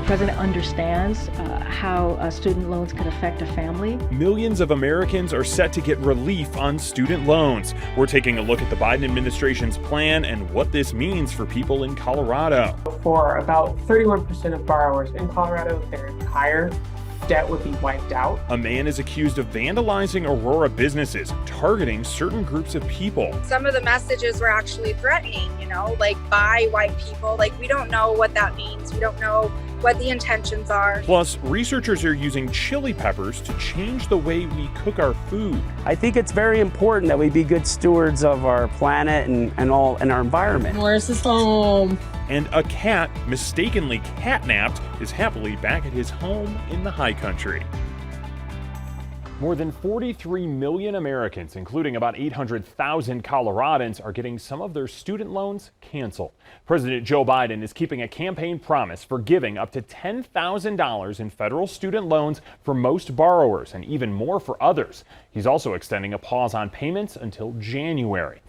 president understands how student loans could affect a family. Millions of Americans are set to get relief on student loans. We're taking a look at the Biden administration's plan and what this means for people in Colorado. For about 31% of borrowers in Colorado, their entire debt would be wiped out. A man is accused of vandalizing Aurora businesses, targeting certain groups of people. Some of the messages were actually threatening, like by white people. Like, we don't know what that means. We don't know what the intentions are. Plus, researchers are using chili peppers to change the way we cook our food. I think it's very important that we be good stewards of our planet and our environment. Where's his home? And a cat, mistakenly catnapped, is happily back at his home in the high country. More than 43 million Americans, including about 800,000 Coloradans, are getting some of their student loans canceled. President Joe Biden is keeping a campaign promise for giving up to $10,000 in federal student loans for most borrowers and even more for others. He's also extending a pause on payments until January.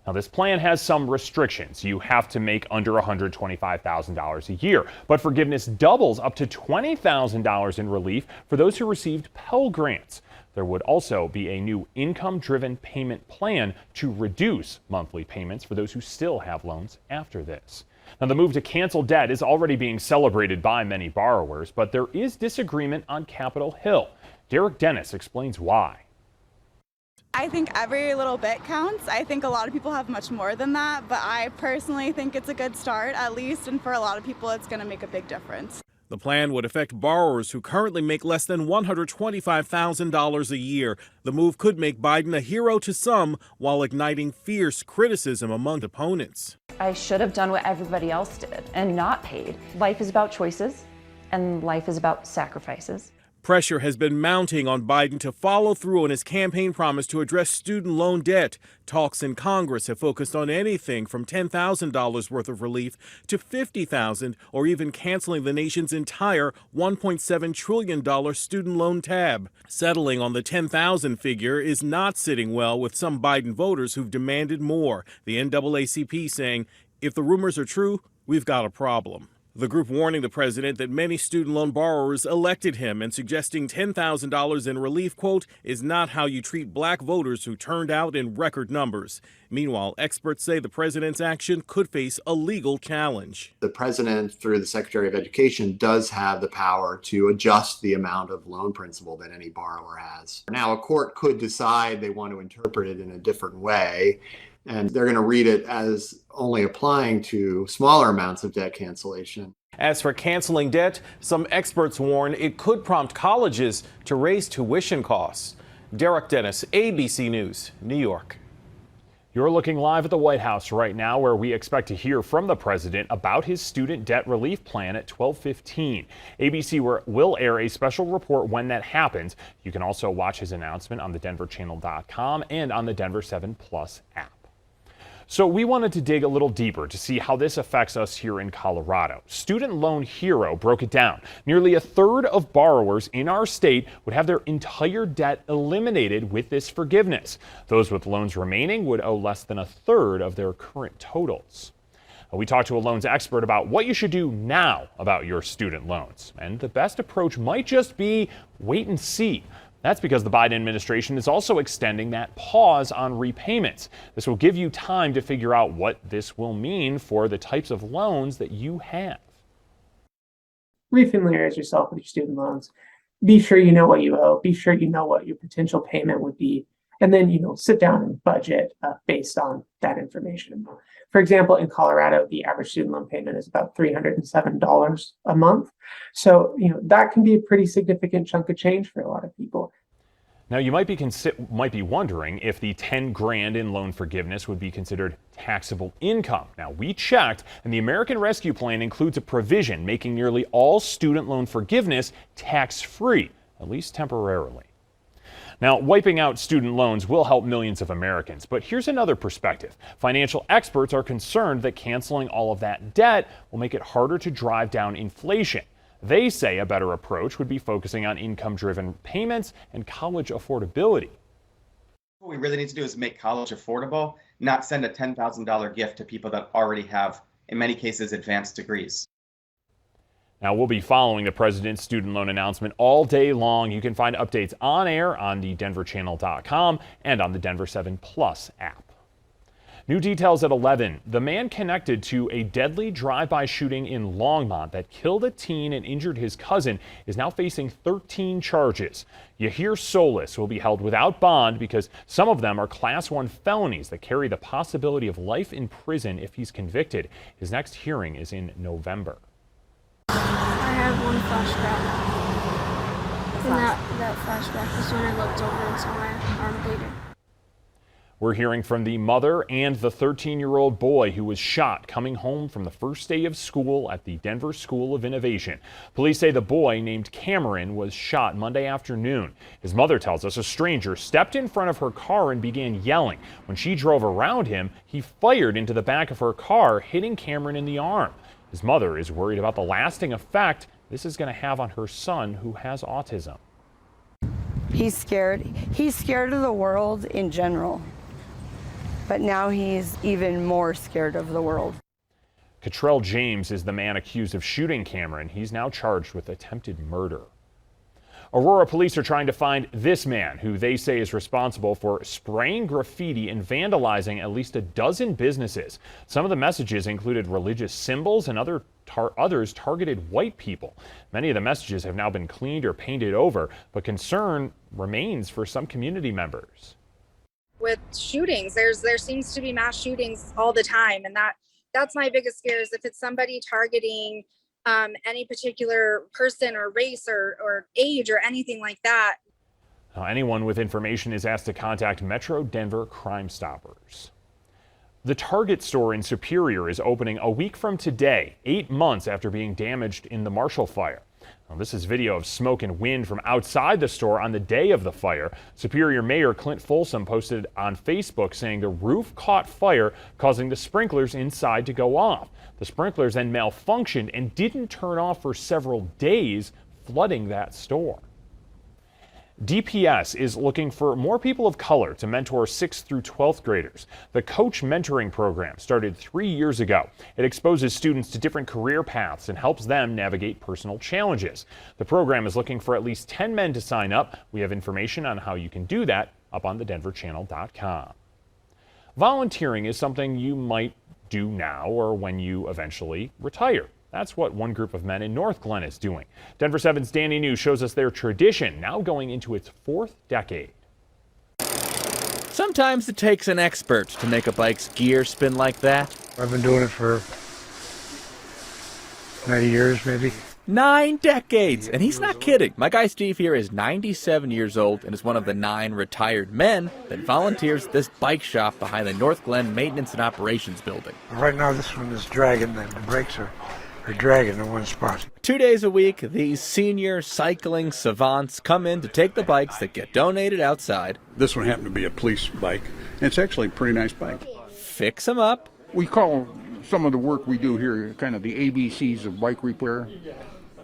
Now, this plan has some restrictions. You have to make under $125,000 a year, but forgiveness doubles up to $20,000 in relief for those who received Pell Grants. There would also be a new income-driven payment plan to reduce monthly payments for those who still have loans after this. Now, the move to cancel debt is already being celebrated by many borrowers, but there is disagreement on Capitol Hill. Derek Dennis explains why. I think every little bit counts. I think a lot of people have much more than that, but I personally think it's a good start, at least, and for a lot of people it's going to make a big difference. The plan would affect borrowers who currently make less than $125,000 a year. The move could make Biden a hero to some while igniting fierce criticism among opponents. I should have done what everybody else did and not paid. Life is about choices, and life is about sacrifices. Pressure has been mounting on Biden to follow through on his campaign promise to address student loan debt. Talks in Congress have focused on anything from $10,000 worth of relief to $50,000, or even canceling the nation's entire $1.7 trillion student loan tab. Settling on the $10,000 figure is not sitting well with some Biden voters who've demanded more. The NAACP saying, if the rumors are true, we've got a problem. The group warning the president that many student loan borrowers elected him and suggesting $10,000 in relief, quote, is not how you treat black voters who turned out in record numbers. Meanwhile, experts say the president's action could face a legal challenge. The president, through the Secretary of Education, does have the power to adjust the amount of loan principal that any borrower has. Now, a court could decide they want to interpret it in a different way, and they're going to read it as only applying to smaller amounts of debt cancellation. As for canceling debt, some experts warn it could prompt colleges to raise tuition costs. Derek Dennis, ABC News, New York. You're looking live at the White House right now, where we expect to hear from the president about his student debt relief plan at 12:15. ABC will air a special report when that happens. You can also watch his announcement on thedenverchannel.com and on the Denver 7 Plus app. So we wanted to dig a little deeper to see how this affects us here in Colorado. Student Loan Hero broke it down. Nearly a third of borrowers in our state would have their entire debt eliminated with this forgiveness. Those with loans remaining would owe less than a third of their current totals. We talked to a loans expert about what you should do now about your student loans. And the best approach might just be wait and see. That's because the Biden administration is also extending that pause on repayments. This will give you time to figure out what this will mean for the types of loans that you have. Refamiliarize yourself with your student loans. Be sure you know what you owe. Be sure you know what your potential payment would be. And then, sit down and budget based on that information. For example, in Colorado, the average student loan payment is about $307 a month. So, that can be a pretty significant chunk of change for a lot of people. Now, you might be wondering if the $10,000 in loan forgiveness would be considered taxable income. Now, we checked, and the American Rescue Plan includes a provision making nearly all student loan forgiveness tax-free, at least temporarily. Now, wiping out student loans will help millions of Americans, but here's another perspective. Financial experts are concerned that canceling all of that debt will make it harder to drive down inflation. They say a better approach would be focusing on income-driven payments and college affordability. What we really need to do is make college affordable, not send a $10,000 gift to people that already have, in many cases, advanced degrees. Now, we'll be following the president's student loan announcement all day long. You can find updates on air on the denverchannel.com and on the Denver 7 Plus app. New details at 11. The man connected to a deadly drive-by shooting in Longmont that killed a teen and injured his cousin is now facing 13 charges. Yahir Solis will be held without bond because some of them are Class 1 felonies that carry the possibility of life in prison if he's convicted. His next hearing is in November. I have one flashback. And that flashback is when I looked over and saw my arm bleeding. We're hearing from the mother and the 13-year-old boy who was shot coming home from the first day of school at the Denver School of Innovation. Police say the boy, named Cameron, was shot Monday afternoon. His mother tells us a stranger stepped in front of her car and began yelling. When she drove around him, he fired into the back of her car, hitting Cameron in the arm. His mother is worried about the lasting effect this is going to have on her son, who has autism. He's scared. He's scared of the world in general. But now he's even more scared of the world. Cottrell James is the man accused of shooting Cameron. He's now charged with attempted murder. Aurora police are trying to find this man, who they say is responsible for spraying graffiti and vandalizing at least a dozen businesses. Some of the messages included religious symbols and others targeted white people. Many of the messages have now been cleaned or painted over, but concern remains for some community members. With shootings, there seems to be mass shootings all the time, and that's my biggest scare, is if it's somebody targeting any particular person or race or age or anything like that. Now, anyone with information is asked to contact Metro Denver Crime Stoppers. The Target store in Superior is opening a week from today, 8 months after being damaged in the Marshall fire. Now, this is video of smoke and wind from outside the store on the day of the fire. Superior Mayor Clint Folsom posted on Facebook saying the roof caught fire, causing the sprinklers inside to go off. The sprinklers then malfunctioned and didn't turn off for several days, flooding that store. DPS is looking for more people of color to mentor 6th through 12th graders. The Coach Mentoring Program started 3 years ago. It exposes students to different career paths and helps them navigate personal challenges. The program is looking for at least 10 men to sign up. We have information on how you can do that up on thedenverchannel.com. Volunteering is something you might do now or when you eventually retire. That's what one group of men in North Glen is doing. Denver 7's Danny New shows us their tradition, now going into its 4th decade. Sometimes it takes an expert to make a bike's gear spin like that. I've been doing it for 90 years, maybe. 9 decades! And he's not kidding. My guy Steve here is 97 years old and is one of the 9 retired men that volunteers at this bike shop behind the North Glen Maintenance and Operations building. Right now this one is dragging, the brakes are dragging in one spot. 2 days a week, these senior cycling savants come in to take the bikes that get donated outside. This one happened to be a police bike. It's actually a pretty nice bike. Fix them up. We call some of the work we do here kind of the ABCs of bike repair.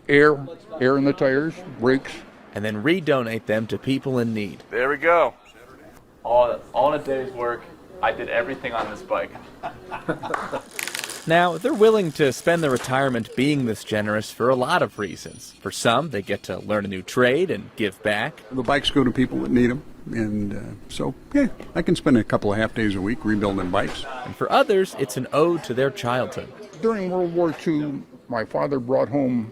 Air in the tires, brakes. And then redonate them to people in need. There we go. All in a day's work, I did everything on this bike. Now, they're willing to spend their retirement being this generous for a lot of reasons. For some, they get to learn a new trade and give back. The bikes go to people that need them, and I can spend a couple of half days a week rebuilding bikes. And for others, it's an ode to their childhood. During World War II, my father brought home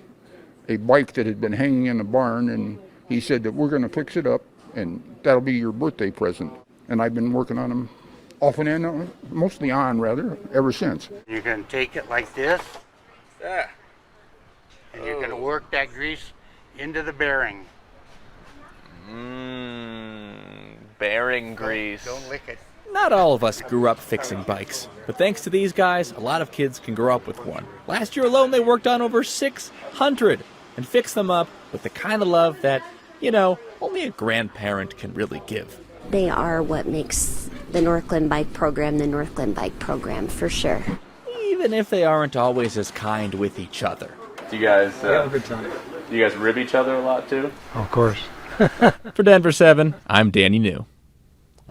a bike that had been hanging in the barn, and he said that we're going to fix it up, and that'll be your birthday present. And I've been working on them off and on, mostly on rather, ever since. You're going to take it like this, and you're going to work that grease into the bearing. Bearing grease. Don't lick it. Not all of us grew up fixing bikes, but thanks to these guys, a lot of kids can grow up with one. Last year alone, they worked on over 600 and fixed them up with the kind of love that, only a grandparent can really give. They are what makes the North Glen Bike Program the North Glen Bike Program, for sure. Even if they aren't always as kind with each other. Do you guys have a good time. Do you guys rib each other a lot too? Of course. For Denver 7, I'm Danny New.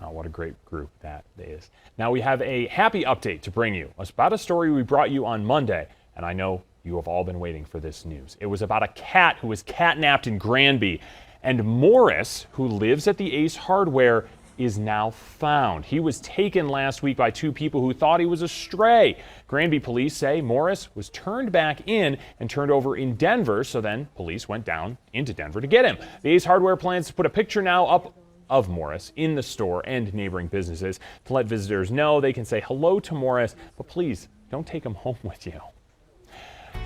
Oh, what a great group that is. Now we have a happy update to bring you. It's about a story we brought you on Monday, and I know You have all been waiting for this news. It was about a cat who was catnapped in Granby. And Morris, who lives at the Ace Hardware, is now found. He was taken last week by two people who thought he was a stray. Granby police say Morris was turned back in and turned over in Denver, so then police went down into Denver to get him. The Ace Hardware plans to put a picture now up of Morris in the store and neighboring businesses to let visitors know they can say hello to Morris, but please don't take him home with you.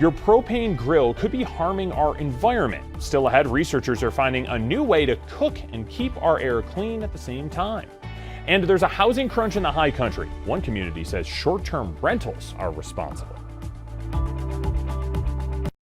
Your propane grill could be harming our environment. Still ahead, researchers are finding a new way to cook and keep our air clean at the same time. And there's a housing crunch in the High Country. One community says short-term rentals are responsible.